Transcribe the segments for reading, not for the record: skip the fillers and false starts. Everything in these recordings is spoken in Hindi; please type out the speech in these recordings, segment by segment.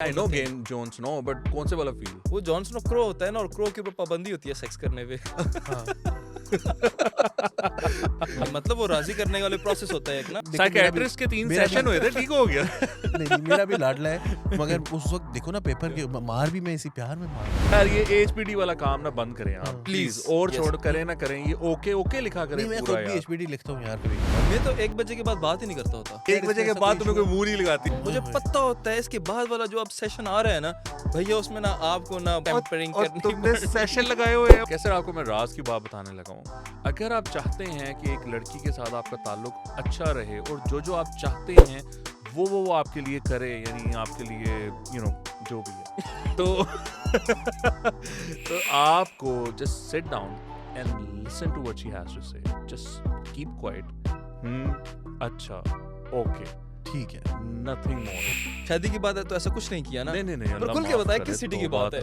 I know game zones no, but कौन से वाला फील? वो जॉन स्नो क्रो होता है ना, और क्रो के ऊपर पाबंदी होती है सेक्स करने पे। मतलब वो राजी करने वाले प्रोसेस होता है एक ना। साइकियाट्रिस्ट के 3 सेशन हुए थे, ठीक हो गया। नहीं मेरा भी लाडला है, मगर उस वक्त देखो ना पेपर के मार भी मैं इसी प्यार में मार। यार ये एचपीडी वाला काम ना बंद करें आप प्लीज, और Yes. छोड़ करें ना करें, ये ओके ओके लिखा करें नहीं मैं पूरा खुद भी यार। एचपीडी लिखता हूँ यार कभी। मैं तो 1 बजे के बाद बात ही नहीं करता होता। 1 बजे के बाद तुम्हें कोई मुंह नहीं लगाती। मुझे पता होता है इसके बाद वाला जो अब सेशन आ रहा है ना भैया, उसमें ना आपको ना पैम्परिंग और करनी तुमने पड़ेगी। सेशन लगाए हुए हैं। कैसे आपको मैं राज की बात बताने लगा हूँ। अगर आप चाहते हैं कि एक लड़की के साथ आपका ताल्लुक अच्छा रहे और जो आप चाहते हैं वो आपके लिए करे, यानी आपके लिए जो भी है तो तो आपको just sit down and listen to what she has to say, just keep quiet. अच्छा, ओके, ठीक है, नथिंग मोर। शादी की बात है तो ऐसा कुछ नहीं किया ना। नहीं पर खुल के बताया किस सिटी की बात है।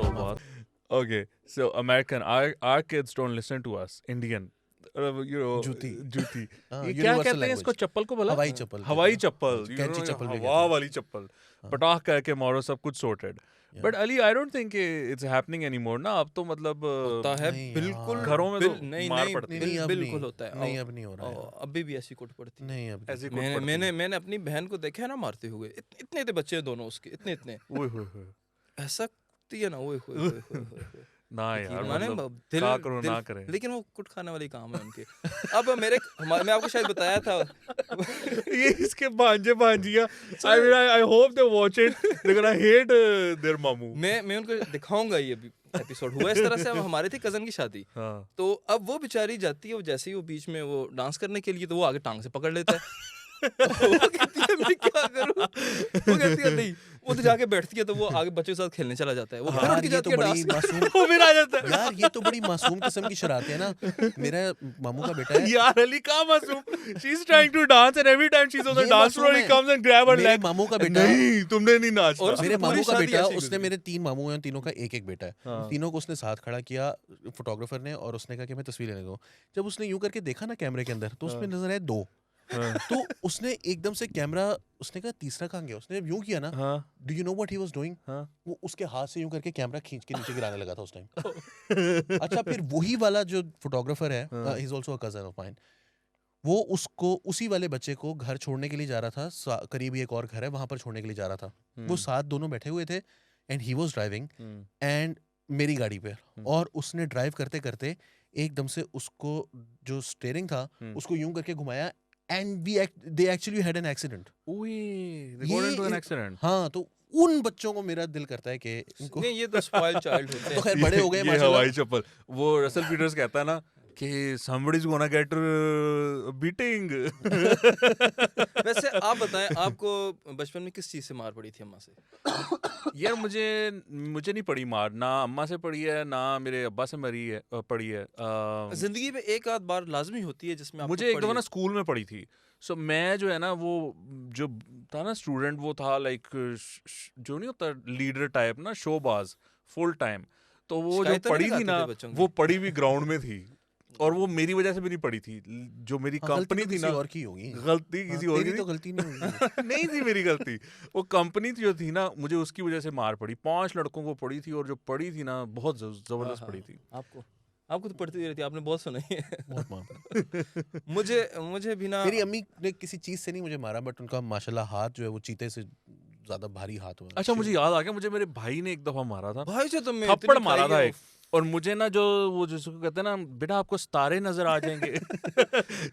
Okay, so American, our kids don't listen to us. Indian, जूती। जूती। ये क्या universal कहते हैं language। इसको, चप्पल को बोला? हवाई चप्पल। हवाई चप्पल, कैंची चप्पल भी कहते हवा हैं। वाली चप्पल। पटाख करके मारो, सब कुछ sorted. But Ali, I don't think it's happening anymore ना। अब तो मतलब होता है नहीं बिल्कुल। यार। घरों में तो नहीं मार नहीं पड़ती है। नहीं, अब बिल्कुल नहीं। होता है। नहीं अब नहीं हो रहा है। अभी भी ऐसी कुट पड़ती है। नहीं अब ऐसी कुछ पड़ती है। मैंने अपनी बहन को देखा है ना मारते हुए। इतने थे बच्चे दोनों उसके, इतने ओए होए होए। ऐसा करती है ना। ओए होए होए होए। ना यार, माने मतलब दिल क्या करो दिल- ना करें। लेकिन वो कुट खाने वाली काम है उनके। अब मैं आपको शायद बताया था। ये इसके भांजे भांजिया, I hope they watch it. They're gonna hate their मामू। मैं उनको दिखाऊंगा ये एपिसोड। हुआ इस तरह से, अब हमारे थी कजन की शादी। हाँ। तो अब वो बेचारी जाती है, वो जैसे ही वो बीच में वो डांस करने के लिए, तो वो आगे टांग से पकड़ लेता है। वो कहती है मैं क्या करूं, वो कहती है नहीं, वो तो जाके बैठती है, तो वो आगे बच्चों के साथ खेलने चला जाता है। वो फिर उठ के ये जाती तो है बड़ी डांस। मासूम वो फिर आ जाता है। यार ये तो बड़ी मासूम किस्म की शरारतें हैं ना। मेरा मामू का बेटा है, यार अली का मासूम, she's trying to dance and every time she's on the ये dance floor मासूम he है। comes and grab her मेरे leg। मामू का बेटा नहीं, तुमने नहीं नाचना। और मेरे पूरी मामू का शादी बेटा, ऐसी उसने गुजरी। मेरे 3 मामू हैं, तीनों का एक बेटा है। हाँ। तीनों को उसने साथ खड़ा किया फोटोग्राफर ने, और उसने कहा कि मैं तस्वीर लेने दूं। जब उसने यूं करके देखा ना कैमरे के अंदर, तो उसमें नजर आए 2। तो उसने एकदम से कैमरा, उसने कहा तीसरा कहाँ गया। उसने जब यूं किया ना, हाँ do you know what he was doing, हाँ। वो उसके हाथ से यूं करके कैमरा खींच के नीचे गिराने लगा था उस टाइम। अच्छा, फिर वही वाला जो फोटोग्राफर है, he is also a cousin of mine, वो उसको, उसी वाले बच्चे को घर छोड़ने के लिए जा रहा था। करीब ही एक और घर है, वहां पर छोड़ने के लिए जा रहा था। वो साथ दोनों बैठे हुए थे, and he was driving and मेरी गाड़ी पे, और उसने ड्राइव करते करते एकदम से उसको, जो स्टीयरिंग था, उसको यूं करके घुमाया, and they actually had an accident. they got into an accident। हाँ, तो उन बच्चों को मेरा दिल करता है कि इनको, नहीं, ये तो स्पॉइल्ड चाइल्ड होते तो हैं। खैर बड़े हो गए ये माशाल्लाह। हवाई चप्पल, वो रसल पीटर्स कहता है ना कि somebody's gonna get beating। वैसे आप बताएं, आपको बचपन में किस चीज से मार पड़ी थी अम्मा से? यार मुझे नहीं पड़ी मार, ना अम्मा से पड़ी है, ना मेरे अब्बा से पड़ी है। जिंदगी में एक आध बार लाजमी होती है जिसमें आपको मुझे एक पड़ी दफा ना है। स्कूल में पड़ी थी। सो मैं जो है ना, वो जो था ना स्टूडेंट, वो था लाइक जो नहीं होता लीडर टाइप ना, शोबाज फुल टाइम। तो वो जो शिकायत तो नहीं पड़ी थी लगाते ना, थे बच्चों की? वो पड़ी भी ग्राउंड में थी, और वो मेरी वजह से भी नहीं पड़ी थी। जो मेरी हाँ, गलती कंपनी तो थी किसी ना, और की होगी। गलती हाँ, किसी और तेरी की तो गलती नहीं होगी। नहीं थी मेरी गलती। वो कंपनी जो थी ना, मुझे उसकी वजह से मार पड़ी। 5 लड़कों को पड़ी थी, और जो पड़ी थी ना, बहुत जबरदस्त पड़ी थी। आपको तो पड़ती रहती है, आपने बहुत सुना है। बहुत मार। मुझे भी ना, मेरी अम्मी ने किसी चीज से नहीं मुझे मारा, बट उनका माशाल्लाह हाथ जो है वो चीते से ज्यादा भारी हाथ हुआ। अच्छा, मुझे याद आ गया, मुझे मेरे भाई ने एक दफा मारा था, भाई से तो मैं थप्पड़ इतनी मारा खाई था है। एक। और मुझे ना, जो वो जिसको कहते हैं ना, बेटा आपको सितारे नजर आ जाएंगे।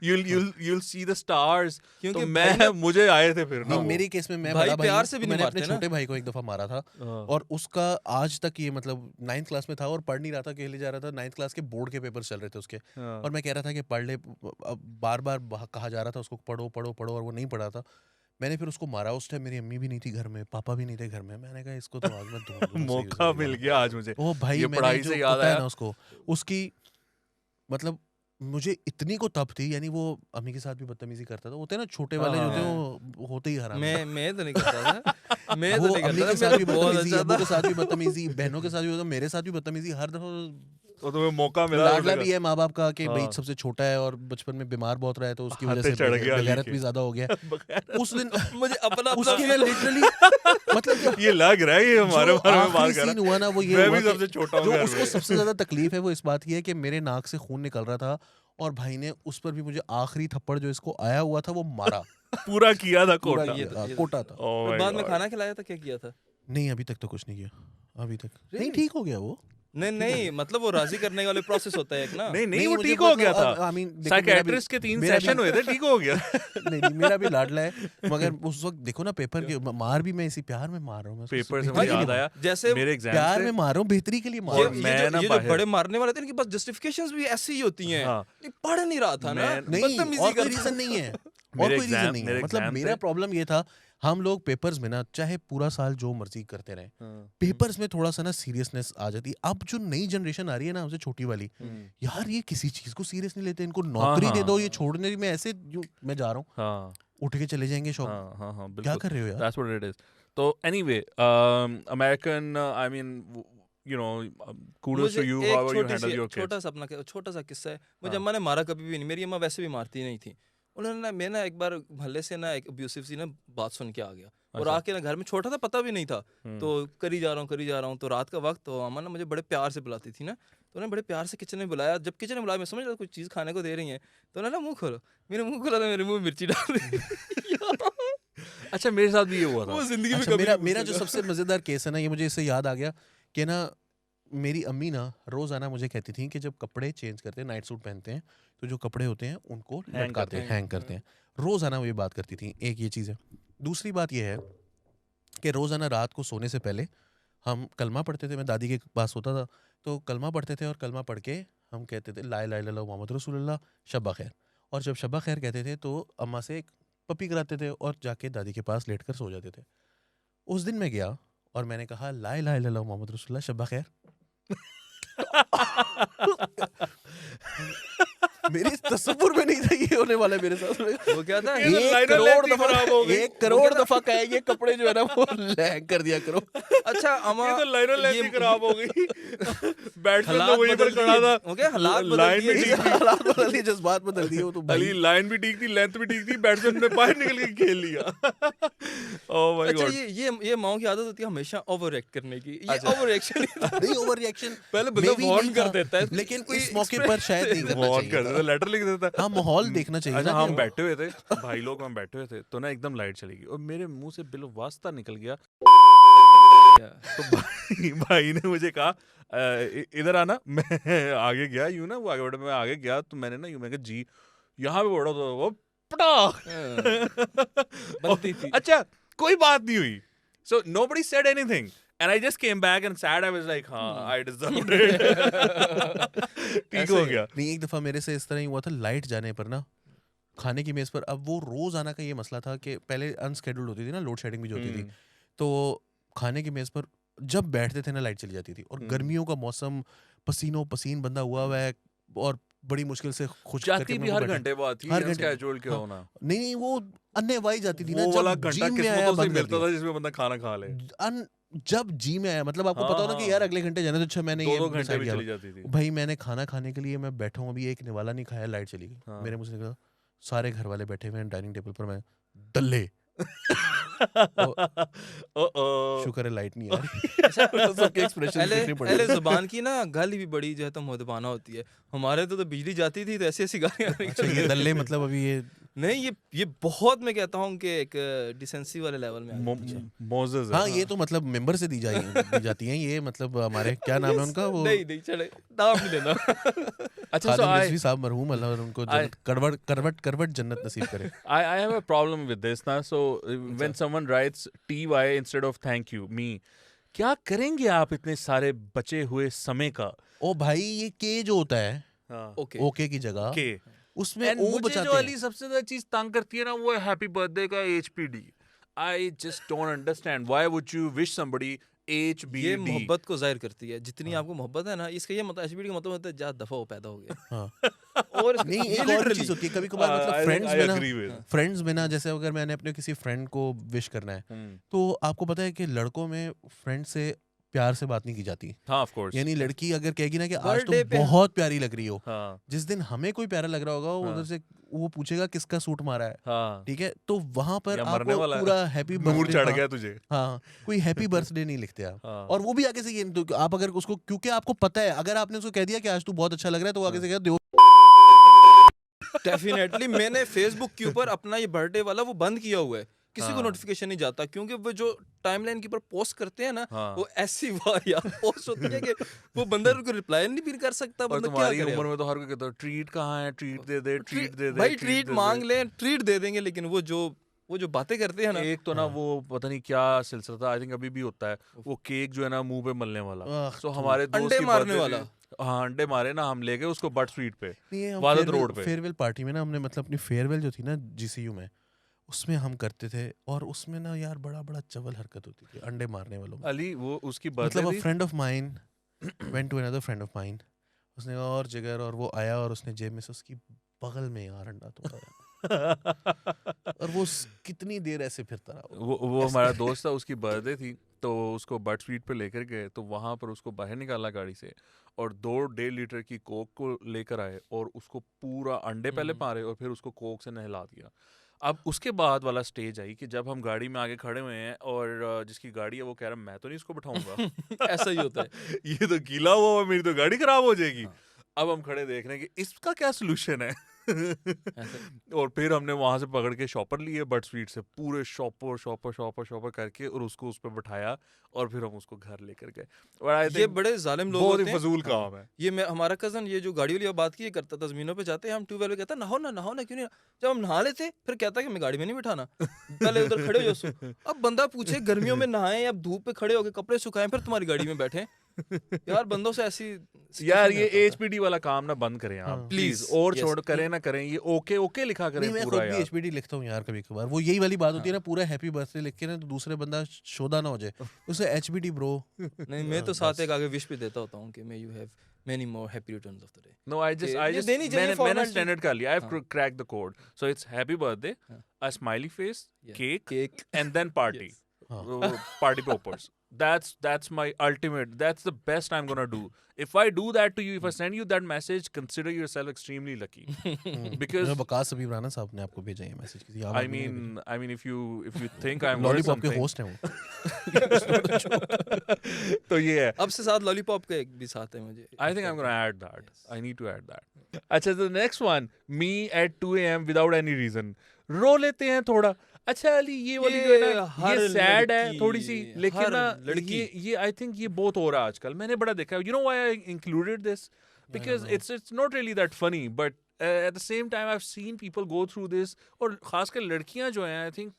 you'll see the stars। क्योंकि तो भाई ना- मुझे आए थे फिर ना नहीं, वो। मेरे केस में मैं भाई बड़ा भाई प्यार हूं, से भी तो नहीं मैंने अपने मारते ना। छोटे भाई को एक दफा मारा था, हाँ। और उसका आज तक ये, मतलब 9th क्लास में था और पढ़ नहीं रहा था, खेले जा रहा था। 9th क्लास के बोर्ड के पेपर चल रहे थे उसके, हाँ। और मैं कह रहा था कि पढ़ ले, बार बार कहा जा रहा था उसको पढ़ो पढ़ो पढ़ो, और वो नहीं पढ़ा था। मैंने फिर उसको मारा। उस टाइम मेरी अम्मी भी नहीं थी घर में, पापा भी नहीं थे घर में। मैंने कहा इसको तो आज मैं दूंगा सही मौका सही मिल वाला। गया आज मुझे। ओ भाई, ये मैंने पढ़ाई जो से याद कुटा है आया। ना उसको, उसकी मतलब मुझे इतनी को तब थी, यानी वो अम्मी के साथ भी बदतमीजी करता था। होते हैं ना छोटे वाले जो होते हैं, वो होते ही हराम। मैं तो नहीं करता था। मैं तो वो नहीं अम्मी करता के था, साथ भी मेरा बहुत बदतमीजी, अच्छा अब्बू था। के साथ भी बदतमीजी, बहनों के साथ भी, मेरे साथ भी बदतमीजी। हर दफा तो तुम्हें मौका मिला लाडला भी है माँ बाप का कि भाई हाँ। सबसे छोटा है और बचपन में बीमार बहुत रहा है तो उसकी वजह हाथे से चढ़ गया अली बेगैरत के। भी ज्यादा हो गया उस दिन मुझे अपना उसके लिए लिटरली मतलब जो ये लग रहा है ये हमारे बारे में बात आखिरी कर सीन रहा हुआ ना वो है। ये मैं हुआ भी कि सबसे छोटा हूँ जो घर उसको में। सबसे ज्यादा तकलीफ है वो इस बात की है कि मेरे नाक से खून निकल रहा था और भाई ने उस पर भी मुझे आखिरी थप्पड़ जो इसको आया हुआ था वो मारा पूरा किया था पूरा कोटा। किया, ये तो- कोटा था Oh फिर my बाद में God. खाना खिलाया था, क्या किया था? नहीं अभी तक तो कुछ नहीं किया अभी तक नहीं Really? ठीक हो गया वो नहीं मतलब वो राजी करने वाले प्रोसेस होता है एक ना। नहीं वो मुझे ठीक हो गया मतलब, था। I mean, देखो, मेरा भी- साइकियाट्रिस्ट के 3 मेरा भी- सेशन हुए थे, ठीक हो गया। नहीं मेरा भी लाडला है मगर उस वक्त देखो ना पेपर के मार भी मैं इसी प्यार में मार रहा हूँ मैं उसको पेपर से बेहतरी मुझे के याद लिए आया जैसे मेरे एग्जाम प्यार थे। में मार रहा हूँ बेहतरी के लिए मार ये रहा हूँ मैं ना ये जो बाहर- बड़े मारने वाले थे इनके पास जस्टिफिकेशंस भी ऐसी ही होती हैं। हाँ। ये पढ़ नहीं रहा था ना, मैं- नहीं बदतमीजी और कोई करता रीजन नहीं है और मेरे कोई रीजन एग्जाम- नहीं मेरे है मतलब एग्जाम मेरा थे। प्रॉब्लम ये था हम लोग पेपर्स में ना चाहे पूरा साल जो मर्जी करते रहे पेपर्स में थोड़ा सा ना सीरियसनेस आ जाती है अब जो नई जनरेशन आ रही है ना हमसे छोटी वाली यार ये किसी चीज को सीरियस नहीं लेते इनको नौकरी दे दो ये छोड़ने में ऐसे मैं जा रहा हूँ हाँ उठ के चले जाएंगे शॉप हाँ क्या बिल्कुल। कर रहे हो यार That's what it is. So anyway, American, I mean, you know, kudos to मुझे you एक however you छोटी handle सी your kids. छोटा सा किस्सा है। मुझे हाँ। अम्मा ने मारा कभी भी नहीं, मेरी अम्मा वैसे भी मारती नहीं थी। उन्होंने ना मैं ना एक बार मोहल्ले से ना एक अब्यूसिव सी ना बात सुन के आ गया और अच्छा। आके ना घर में छोटा था पता भी नहीं था तो करी जा रहा हूँ तो रात का वक्त तो अम्मा ना मुझे बड़े प्यार से बुलाती थी ना तो उन्होंने बड़े प्यार से किचन में बुलाया। जब किचन में बुलाया मैं समझ रहा था कुछ चीज़ खाने को दे रही है तो उन्होंने ना मुंह खोलो, मेरे मुंह खोला तो मेरे मुंह में मिर्ची डाल दी। अच्छा मेरे साथ भी ये हुआ था। वो जिंदगी में अच्छा कभी मेरा नहीं मेरा जो भूल सबसे मजेदार केस है ना ये मुझे इससे याद आ गया कि ना मेरी अम्मी ना रोजाना मुझे कहती थी कि जब कपड़े चेंज करते हैं नाइट सूट पहनते हैं तो जो कपड़े होते हैं उनको लटकाते हैं हैंग करते हैं रोजाना वो ये बात करती थी। एक ये चीज़ है। दूसरी बात ये है कि रोजाना रात को सोने से पहले हम कलमा पढ़ते थे। मैं दादी के पास होता था तो कलमा पढ़ते थे और कलमा पढ़ के हम कहते थे ला इलाहा इल्लल्लाह मोहम्मद रसूलुल्लाह शब्बा खैर। और जब शब्बा खैर कहते थे तो अम्मा से एक पप्पी कराते थे और जाके दादी के पास लेट कर सो जाते थे। उस दिन मैं गया और मैंने कहा ला इलाहा इल्लल्लाह मोहम्मद रसूलुल्लाह शब्बा खैर। मेरे तस्वुर में नहीं था ये होने वाला है मेरे साथ। वो क्या था ये तो एक लाइनर करोड़ लेंथ ही दफा खराब हो गई। 1 करोड़ दफा कहेंगे कपड़े जो है ना वो लैंग कर दिया करो। अच्छा अम्मा ये तो लाइनर लेंथ ही खराब हो गई। बैट्समैन हालात तो वहीं पर बदल खड़ा था। दिए। ओके हालात बदल लाइन दिए। भी इस हालात बदल दिए जज्बात बदल दिए वो तो अली भाई। लाइन भी ठीक थी, लेंथ भी ठीक थी, बैट्समैन ने बाहर निकल के खेल लिया। ओह माय अच्छा गॉड। ये माओ की आदत होती है हमेशा ओवर एक्ट करने की। ये अच्छा। ओवर एक्शन नहीं ओवर रिएक्शन पहले बंदा वार्न कर देता है लेकिन कोई इस मौके पर शायद नहीं करना वॉर्न कर चाहिए देता, लेटर लिख देता। हाँ माहौल देखना चाहिए अच्छा ना हम कि- बैठे हुए थे, भाई लोग हम बैठे हुए थे तो ना एकदम लाइट चली गई और मेरे मुंह से बिल वास्ता निकल गया। तो भाई ने मुझे कहा इधर आना। मैं आगे गया यूं ना, वो आगे बढ़ा, मैं आगे गया तो मैंने ना यूं मैं कहा जी यहाँ पे बढ़ा तो वो पटा बनती थी। अच्छा कोई बात नहीं हुई। So nobody said anything. And I just came back and sad. I was like, हाँ, I deserved it. ठीक हो गया। नहीं एक दफा मेरे से इस तरह ही हुआ था लाइट जाने पर ना खाने की मेज पर। अब वो रोज आना का ये मसला था कि पहले अनस्केड्यूल्ड होती थी ना, लोड शेडिंग भी जो होती थी तो खाने की मेज पर जब बैठते थे ना लाइट चली जाती थी। और गर्मियों का मौसम पसीनों पसीन बंदा हुआ है और बड़ी मुश्किल से खुश जाती भी हर घंटे बाद थी, हर घंटे स्केड्यूल के हाँ। होना। नहीं वो अन्य जाती थी ना वो वाला जब घंटा जिम में आया किस्मतों से बंद कर मिलता दिया। था जिसमें बंदा खाना खा ले। जब जी में आया मतलब आपको हाँ, पता हो ना कि हाँ। यार अगले घंटे जाना तो अच्छा मैंने ये 2-2 घंटे decide भी किया चली जाती थी। भाई मैंने खाना खाने के लिए मैं बैठा हूँ अभी एक निवाला नहीं खाया लाइट चली गई। हाँ। मेरे मुझसे कहा सारे घर वाले बैठे हुए हैं डाइनिंग टेबल पर मैं दल्ले शुक्र है लाइट नहीं आ रही। सबके एक्सप्रेशन देखने पड़ पहले रहे। जुबान की ना गाली भी बड़ी जो है तो मुदबाना होती है। हमारे तो बिजली जाती थी तो ऐसी ऐसी गालियां अच्छा ये दल्ले मतलब अभी ये नहीं ये बहुत मैं कहता हूँ कि एक डिसेंसी वाले लेवल में आ गई। मोजेस हाँ ये तो मतलब मेंबर से दी जाती हैं ये मतलब हमारे क्या नाम है उनका वो नहीं चले नाम नहीं लेना। अच्छा so खादिम I रिजवी साहब मरहूम अल्लाह उनको करवट जन्नत नसीब करे। I have a problem with this now. So when someone writes TY instead of thank you, me, क्या करेंगे आप इतने सारे बचे हुए समय का? ओ भाई ये के जो होता है हाँ। ओके ओके की जगह के उसमें And ओ मुझे बचाते जो हैं। वाली सबसे ज्यादा चीज तंग करती है ना वो है हैप्पी बर्थडे का HPD. I just don't understand why would you wish somebody HBD? ये मोहब्बत को जाहिर करती है। जितनी आपको मोहब्बत है ना इसका ये मतलब एचबीडी का मतलब होता है जा दफा वो पैदा हो गया। हाँ। और नहीं एक और चीज होती है कभी कभार मतलब फ्रेंड्स में ना जैसे अगर मैंने अपने किसी फ्रेंड को विश करना है तो आपको पता है कि लड़कों में फ्रेंड से प्यार से बात नहीं की जाती। हाँ ऑफ कोर्स। यानी लड़की अगर कहेगी ना कि आज Birthday तुम पे बहुत प्यारी लग रही हो, हाँ जिस दिन हमें कोई प्यारा लग रहा होगा वो हाँ। उधर से वो पूछेगा किसका सूट मारा है, हाँ ठीक है, तो वहां पर या मरने आपको वाला है। पूरा हैप्पी नूर बर्थडे, चढ़ हाँ, गया तुझे। हाँ, कोई हैप्पी बर्थडे नहीं लिखते आप। हाँ और वो भी आगे से ये तो आप अगर उसको, क्योंकि आपको पता है अगर आपने उसको कह दिया कि आज तू बहुत अच्छा लग रहा है, तो वो आगे से कह दो। डेफिनेटली मैंने फेसबुक के ऊपर अपना ये बर्थडे वाला वो बंद किया हुआ है, किसी को हाँ। नोटिफिकेशन नहीं जाता, क्योंकि वो जो टाइमलाइन के ऊपर पोस्ट करते हैं ना, हाँ। वो ऐसी वाहियात पोस्ट होती है कि वो बंदा उनको रिप्लाई नहीं भी कर सकता। और बंदा क्या तुम्हारी करे उम्र अब? में तो हर कोई कहता है ट्रीट कहाँ है, ट्रीट दे दे, ट्रीट दे दे, भाई treat ट्रीट दे मांग दे। ले, ट्रीट दे देंगे, लेकिन वो जो बातें करते हैं ना, एक तो ना हाँ। वो पता नहीं क्या सिलसिला था, आई थिंक अभी भी होता है, वो केक जो है ना मुंह पे मलने वाला। आह, सो तो हमारे दोस्त अंडे की मारने birthday वाला। थी। हाँ अंडे मारे ना, हम ले गए उसको बट स्ट्रीट पे, नहीं, हम वादत रोड पे। फेयरवेल पार्टी में ना हमने मतलब अपनी फेयरवेल जो थी ना जीसीयू में, उसमें हम करते थे, और उसमें ना यार बड़ा बड़ा चवल हरकत होती थी अंडे मारने वालों में। अली वो उसकी मतलब बर्थडे अ थी। Friend of mine went to another friend of mine, उसने और जिगर, और वो आया और उसने जेब में से उसकी बगल में यार अंडा तोड़ा और वो कितनी देर ऐसे फिरता रहा वो हमारा दोस्त था, उसकी बर्थडे थी, तो उसको बट स्ट्रीट पे लेकर गए, तो वहां पर उसको बाहर निकाला गाड़ी से, और 2.5 लीटर की कोक को लेकर आए, और उसको पूरा अंडे पहले मारे और फिर उसको कोक से नहला दिया। अब उसके बाद वाला स्टेज आई कि जब हम गाड़ी में आगे खड़े हुए हैं, और जिसकी गाड़ी है वो कह रहा है मैं तो नहीं इसको बिठाऊंगा। ऐसा ही होता है। ये तो गीला हुआ हुआ, मेरी तो गाड़ी खराब हो जाएगी। हाँ। अब हम खड़े देख रहे हैं कि इसका क्या सोल्यूशन है। ऐसा। और फिर हमने वहां से पकड़ के शॉपर लिए बट स्वीट से, पूरे शॉपर करके, और उसको उस पर बिठाया, और फिर हम उसको घर लेकर गए। और I ये think बड़े जालिम लोग बहुत होते ही हैं। फजूल हाँ। काम है। ये मैं हमारा कजन ये जो गाड़ी वाली बात की ये करता था, जमीनों पे जाते हैं हम, ट्यूबवेल पे कहता नहाओ ना क्यों नहीं, जब हम नहा लेते फिर कहता कि मैं गाड़ी में नहीं बिठाना, पहले उधर खड़े हो जाओ। अब बंदा पूछे गर्मियों में नहाए या धूप पे खड़े होके कपड़े सुखाएं फिर तुम्हारी गाड़ी में बैठे, यार बंदों से ऐसी यार situation ये नहीं होता था। HPD वाला काम ना बंद करें आप हाँ। प्लीज, Please, और yes. छोड़ करें ना करें, ये ओके लिखा करें नहीं, मैं पूरा खुद भी यार। एचपीडी लिखता हूँ यार कभी कभार। वो यही वाली बात होती है ना, पूरा हैप्पी बर्थडे लिख के ना तो दूसरे बंदा शोधा ना हो जाए, उसे एचपीडी ब्रो। नहीं, मैं तो साथ एक आगे विश भी देता होता हूँ कि may you have many more happy returns of the day. No, I ये just देनी चाहिए मैंने formality। स्टैंडर्ड कर लिया, I've हाँ। cracked the code, so it's happy birthday, हाँ। a smiley face, Yeah. cake, cake. and then party. Yes. हाँ। Party poppers. That's my ultimate. That's the best I'm gonna do. If I do that to you, if I send you that message, consider yourself extremely lucky. Because Waqas अभी राणा साहब ने आपको भेजा है मैसेज किसी I mean, if you think I'm worth lollipop के something, होस्ट हैं वो। तो ये है. अब से साथ लॉलीपॉप का एक भी साथ है मुझे। I think I'm gonna add that. I need to add that. अच्छा, the next one, me at 2 a.m. without any reason. रो लेते हैं थोड़ा. अच्छा अली, ये वाली जो है ना, हर ये सैड है लड़की, थोड़ी सी, लेकिन हर ना लड़की। ये आई थिंक ये बहुत हो रहा है आजकल, मैंने बड़ा देखा है. You know why I included this? Because it's not really that funny, but at the same time I've seen people go through this, और खासकर लड़कियां जो हैं, I think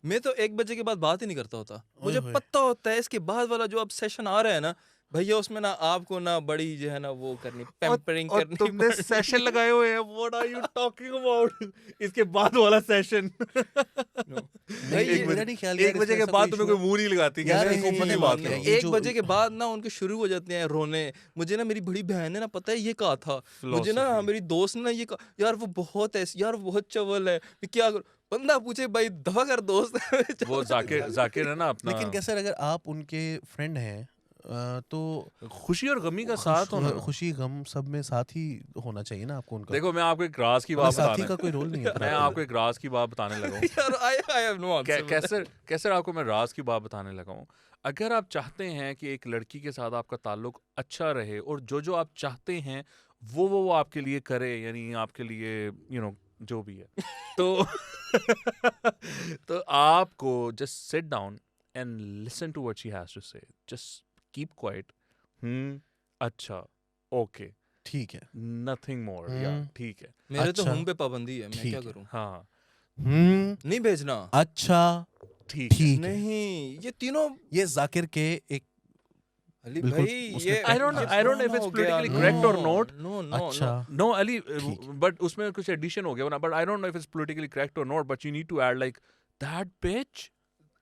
मैं तो 1 बजे के बाद बात ही नहीं करता होता, मुझे ओए। पता होता है इसके बाद वाला जो अब सेशन आ रहा है ना भैया, उसमें ना आपको ना बड़ी जो है ना वो करनी, पैम्परिंग और करनी तुमने पड़ेगी। सेशन लगाए हुए हैं. What are you talking about? इसके बाद वाला सेशन. भाई, नहीं, ये- मेरा नहीं ख्याल 1 बजे के बाद तुम्हें कोई मुंह नहीं लगाती. यार, कहते हैं, नहीं, "ऊपर नहीं, की बात नहीं, करो." नहीं, ये 1 जो- बजे के बाद ना उनके शुरू हो जाते हैं रोने। मुझे ना मेरी बड़ी बहन ने ना पता है ये कहा था, मुझे ना Philosophy. मेरी दोस्त ने ना ये कहा, यार वो बहुत ऐसी, यार वो बहुत चवल है, मैं क्या करूं। बंदा पूछे भाई दफा कर दोस्त। वो जाकिर है ना अपना. लेकिन कैसे अगर आप उनके फ्रेंड हैं तो खुशी और गमी का साथ होना. खुशी गम सब में साथ ही होना चाहिए ना आपको उनका। देखो, मैं आपको एक राज की वरना बात साथी बताने का कोई रोल नहीं है। मैं आपको एक राज की बात बताने लगा हूँ. यार आई हैव नो आंसर। कैसे आपको मैं राज की बात बताने लगा हूँ. अगर आप चाहते हैं कि एक लड़की के साथ आपका ताल्लुक अच्छा रहे, और जो आप चाहते हैं वो आपके लिए करे, यानी आपके लिए जो भी है, तो तो आपको just sit down and listen to what she has to say. Just keep quiet. अच्छा, ओके, ठीक है। Nothing more. या ठीक है. मेरे तो अच्छा, हम पे पाबंदी है, मैं ठीक क्या है। करूं। हाँ, नहीं भेजना। अच्छा, ठीक है. ठीक है। नहीं, ये तीनों ये जाकिर के एक अली बिल्कुल भाई, उसने ये I don't know if it's politically correct or not. No अच्छा No, Ali, ठीक. but उसमें कुछ addition हो गया ना. But I don't know if it's politically correct or not. But you need to add like that bitch,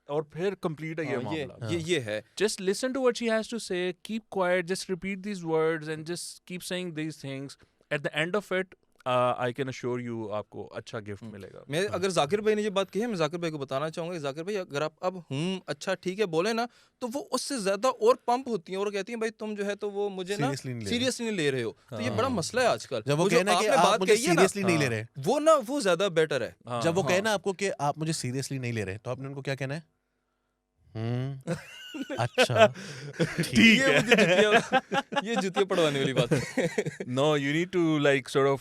और फिर complete है ये मामला. ये है। Just listen to what she has to say. Keep quiet. Just repeat these words and just keep saying these things. At the end of it, I can assure you आपको अच्छा गिफ्ट मिलेगा। मैं अगर जाकिर भाई ने ये बात कही है, मैं जाकिर भाई को बताना चाहूंगा कि जाकिर भाई अगर आप अब अच्छा ठीक है बोले ना, तो वो उससे ज्यादा और पंप होती हैं और कहती हैं भाई तुम जो है तो वो मुझे ना सीरियसली नहीं ले रहे हो। तो ये बड़ा मसला है आजकल। जब वो जो कहना कि आपने आप बात मुझे कही है ना, सीरियसली नहीं ले रहे, वो ना वो ज्यादा बेटर है। जब वो हाँ। कहना आपको कि आप मुझे सीरियसली नहीं ले रहे, तो आपने उनको क्या कहना है? अच्छा ठीक ये है। मुझे ये जुतियां पढ़वाने वाली बात है। No, you need to like sort of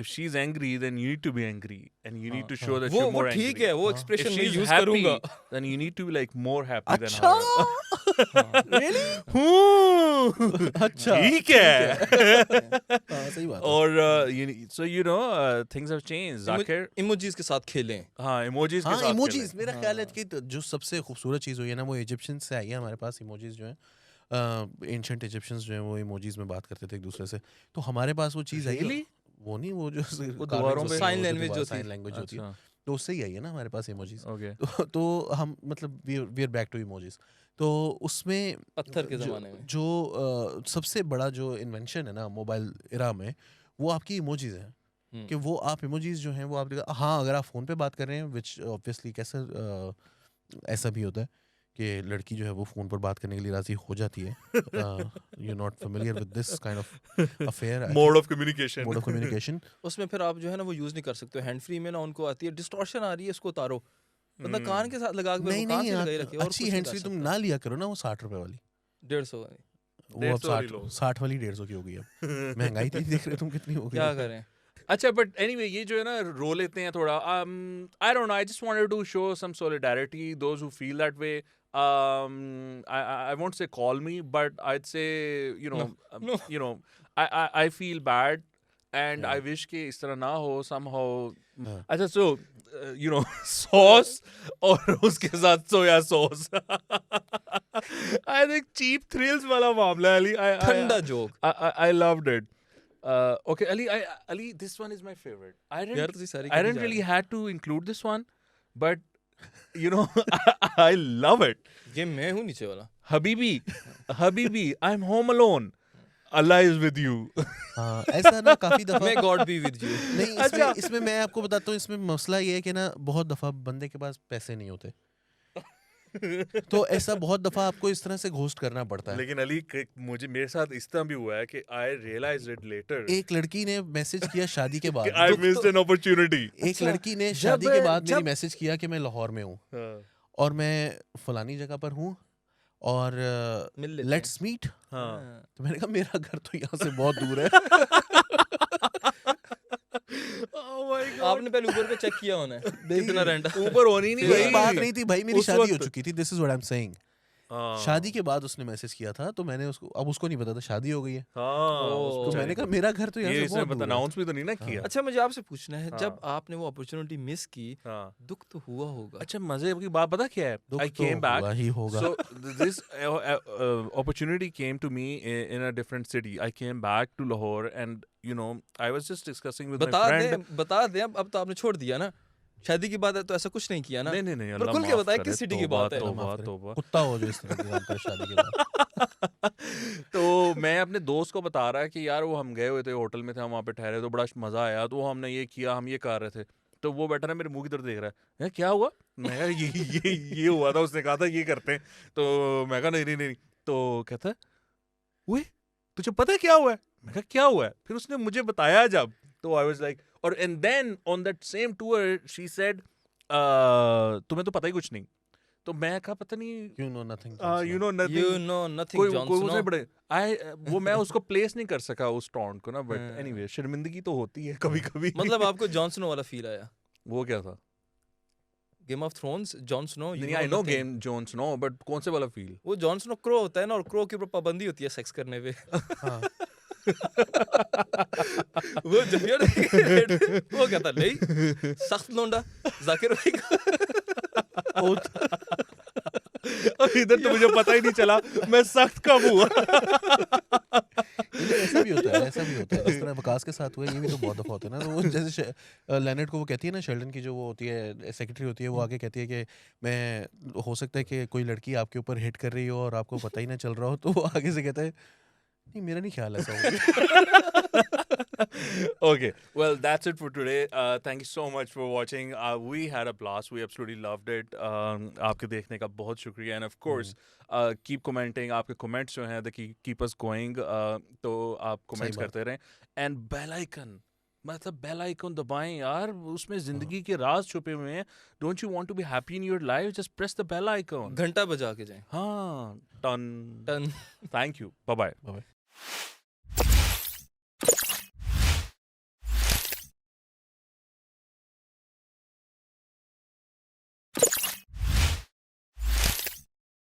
if she's angry, then you need to be angry, and you need to show that वो you're more ठीक angry. है, वो If एक्सप्रेशन मैं she's यूज happy, करूंगा। then you need to be like more happy than अच्छा her. really? अच्छा ठीक है। हाँ, सही बात है। और things have changed. Zakir, emojis के साथ खेलें। हाँ, emojis के हाँ साथ इमोजीज, खेलें। मेरा ख्याल है कि जो सबसे खूबसूरत चीज़ हुई है ना, वो इजिप्शियन से आई है हमारे पास। इमोजीज जो है एंशिएंट इजिप्शियंस जो है वो इमोजीज में बात करते थे एक दूसरे से, तो हमारे पास वो चीज़ आई है। Really? वो नहीं, वो जो दीवारों पे sign language जो थी। साइन लैंग्वेज होती है, अच्छा, तो उससे ही आई है ना हमारे पास इमोजीज। okay. तो हम मतलब we are back to emojis. तो उसमें पत्थर के ज़माने में। जो सबसे बड़ा जो इन्वेंशन है ना मोबाइल एरा में, वो आपकी इमोजीज हैं। कि वो आप इमोजीज जो हैं वो आप हाँ, अगर आप फ़ोन पे बात कर रहे हैं, विच ऑब्वियसली कैसे ऐसा भी होता है कि लड़की जो है वो फ़ोन पर बात करने के लिए राज़ी हो जाती है। You not familiar with this kind of affair, Mode of communication. Mode of communication. उसमें फिर आप जो है ना वो यूज नहीं कर सकते हो। हैंड फ्री में ना उनको आती है, डिस्टॉर्शन आ रही है, इसको उतारो। मतलब कान के साथ लगा के नहीं कान नहीं, से लगाई आप रखिए और अच्छी कुछ नहीं हैंड कर फ्री तुम सकता। ना लिया करो ना, वो 60 रुपए वाली। 150 वो अब 150 वाली लो। 60 वाली 150 की हो गई अब। महंगाई तो देख रहे हो तुम कितनी हो गई क्या है। करें। अच्छा, बट एनीवे ये जो है ना रो लेते हैं थोड़ा। I don't know, I just wanted to show some solidarity those who feel that way. I won't say call me, but I'd say I feel bad and I wish कि इस तरह ना हो somehow. अच्छा, so sauce और उसके साथ soya sauce. I think cheap thrills वाला मामला है, Ali. ठंडा joke. I loved it. Okay, Ali, this one is my favorite. I यार तुझे सारी didn't really had to include this one, but I love it. ये मैं हूँ नीचे वाला। Habibi, I'm home alone. Allah is with you. हाँ, ऐसा ना काफी दफा मैं गॉड बी विद यू। नहीं, इसमें मैं आपको बताता हूँ, इसमें मसला ये है कि ना बहुत दफा बंदे के पास पैसे नहीं होते, तो ऐसा बहुत दफा आपको इस तरह से घोस्ट करना पड़ता है। लेकिन अली, मेरे साथ इस तरह भी हुआ है कि I realized it later. एक लड़की ने मैसेज किया शादी के बाद, I missed an opportunity. एक लड़की ने शादी के बाद मेरी मैसेज किया कि मैं लाहौर में हूँ और मैं फलानी जगह पर हूँ और मिल लेते लेट्स मीट। हाँ। तो मैंने कहा मेरा घर तो यहाँ से बहुत दूर है। Oh my God. आपने पहले ऊबर पे चेक किया होना है कितना रेंट है। ऊपर होनी नहीं यही भाई। बात नहीं थी भाई, मेरी उस शादी हो वक्त- चुकी थी। This is what I am saying. हाँ। शादी के बाद उसने मैसेज किया था, तो मैंने उसको, अब उसको नहीं पता था शादी हो गई है, हाँ, तो तो मैंने कहा मेरा घर तो यहाँ ये से इसने बहुत पता दूर है। अनाउंस भी तो नहीं ना किया। अच्छा, मुझे आपसे पूछना है, हाँ। जब आपने वो अपॉर्चुनिटी मिस की, हाँ। दुख तो हुआ होगा। अच्छा, मजे की बात पता क्या है? दुख I तो came back. हुआ ही होगा। So this opportunity came to me in a different city. I came back to Lahore, and I was just discussing with my friend. बता दें अब तो आपने छोड़ दिया ना, शादी की बात है तो ऐसा कुछ नहीं किया ना। नहीं, पर अल्लाह खुल के माफ बताए करे, किस सिटी की तौबा, बात है। तौबा, माफ करे। तौबा। कुत्ता हो जो इस तरह के काम करे शादी के बाद। तो मैं अपने दोस्त को बता रहा है कि यार वो हम गए हुए थे, होटल में थे, हम वहाँ पे ठहरे, तो बड़ा मजा आया, तो हमने ये किया, हम ये कर रहे थे। तो वो बैठा ना मेरे मुंह की तरफ देख रहा है, क्या हुआ? मैं कहा ये हुआ था, उसने कहा था ये करते हैं। तो मैं कहा नहीं। तो कहता है, वे तुझे पता है क्या हुआ है? मैं कहा क्या हुआ है? फिर उसने मुझे बताया जब, तो आई वाज लाइक, और and then on that same tour she said, तुम्हें तो पता ही कुछ नहीं। तो मैं कहा पता नहीं, You know nothing. you know nothing. You know nothing, Jon कोई Snow। उसने बड़े वो मैं उसको प्लेस नहीं कर सका उस टॉन्ट को ना, बट हाँ। एनीवे शर्मिंदगी तो होती है कभी कभी। मतलब आपको जॉन स्नो वाला फील आया? वो क्या था? Game of Thrones, Jon Snow. नहीं, I know game Jon Snow, but कौन से वाला फील? वो जॉन स्नो क्रो होता है ना, और क्रो के ऊपर पाबंदी होती है सेक्स करने पे। हाँ। वो जब यार वो कहता नहीं, सख्त लौंडा जाकिर भाई का। और इधर तो मुझे पता ही नहीं चला मैं सख्त कब हुआ। लेकिन ऐसा भी होता है, ऐसा भी होता है, जिस तरह वकास के साथ हुआ, ये भी तो बहुत दफा होता है ना। तो वो जैसे लेनेट को वो कहती है ना, शेल्डन की जो वो होती है सेक्रेटरी होती है, वो आके कहती है कि मैं, हो सकता है कि कोई लड़की आपके ऊपर हिट कर रही हो और आपको पता ही ना चल रहा हो, तो वो आगे से कहता है नहीं मेरा नहीं ख्याल ऐसा होगा। Okay, well, that's it for today. Thank you so much for watching. We had a blast. We absolutely loved it. आपके देखने का बहुत शुक्रिया. And of course, keep commenting. आपके comments जो हैं, they keep us going. तो आप comments बात. करते रहें. And bell icon. मतलब बेल आइकन दबाएं यार, उसमें जिंदगी के राज छुपे हुए हैं. Don't you want to be happy in your life, just press the bell icon. घंटा बजा के जाएं. हाँ, टन. टन. Thank you. Bye bye. Bye-bye.